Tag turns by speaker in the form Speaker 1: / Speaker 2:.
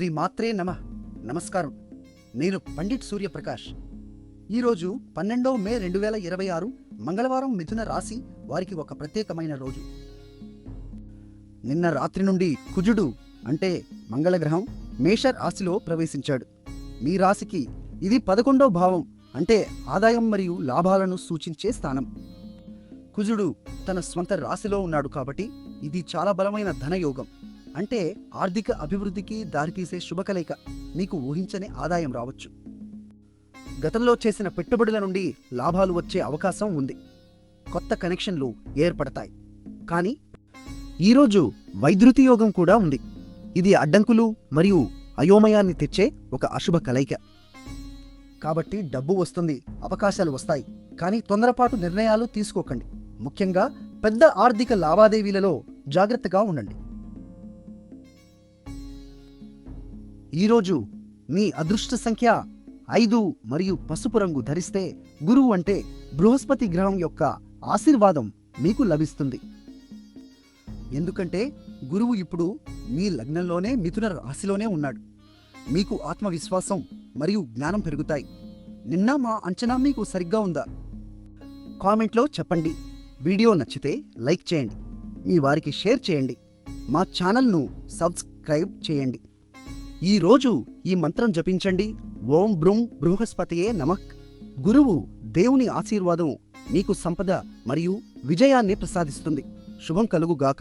Speaker 1: శ్రీ మాత్రే నమః. నమస్కారం. నేను పండిట్ సూర్యప్రకాష్. ఈరోజు 12 మే 2026 మంగళవారం. మిథున రాశి వారికి ఒక ప్రత్యేకమైన రోజు. నిన్న రాత్రి నుండి కుజుడు అంటే మంగళగ్రహం మేష రాశిలో ప్రవేశించాడు. మీ రాశికి ఇది 11వ భావం అంటే ఆదాయం మరియు లాభాలను సూచించే స్థానం. కుజుడు తన స్వంత రాశిలో ఉన్నాడు కాబట్టి ఇది చాలా బలమైన ధనయోగం అంటే ఆర్థిక అభివృద్ధికి దారితీసే శుభకలయిక. మీకు ఊహించని ఆదాయం రావచ్చు. గతంలో చేసిన పెట్టుబడుల నుండి లాభాలు వచ్చే అవకాశం ఉంది. కొత్త కనెక్షన్లు ఏర్పడతాయి. కానీ ఈరోజు వైద్యుతి యోగం కూడా ఉంది. ఇది అడ్డంకులు మరియు అయోమయాన్ని తెచ్చే ఒక అశుభ కలయిక. కాబట్టి డబ్బు వస్తుంది, అవకాశాలు వస్తాయి. కానీ తొందరపాటు నిర్ణయాలు తీసుకోకండి. ముఖ్యంగా పెద్ద ఆర్థిక లావాదేవీలలో జాగ్రత్తగా ఉండండి. ఈరోజు మీ అదృష్ట సంఖ్య 5 మరియు పసుపు రంగు ధరిస్తే గురువు అంటే బృహస్పతి గ్రహం యొక్క ఆశీర్వాదం మీకు లభిస్తుంది. ఎందుకంటే గురువు ఇప్పుడు మీ లగ్నంలోనే మిథున రాశిలోనే ఉన్నాడు. మీకు ఆత్మవిశ్వాసం మరియు జ్ఞానం పెరుగుతాయి. నిన్న మా అంచనా మీకు సరిగ్గా ఉందా? కామెంట్లో చెప్పండి. వీడియో నచ్చితే లైక్ చేయండి, మీ వారికి షేర్ చేయండి, మా ఛానల్ను సబ్స్క్రైబ్ చేయండి. ఈరోజు ఈ మంత్రం జపించండి. ఓం బ్రూం బృహస్పతియే నమః. గురువు దేవుని ఆశీర్వాదం మీకు సంపద మరియు విజయాన్ని ప్రసాదిస్తుంది. శుభం కలుగుగాక.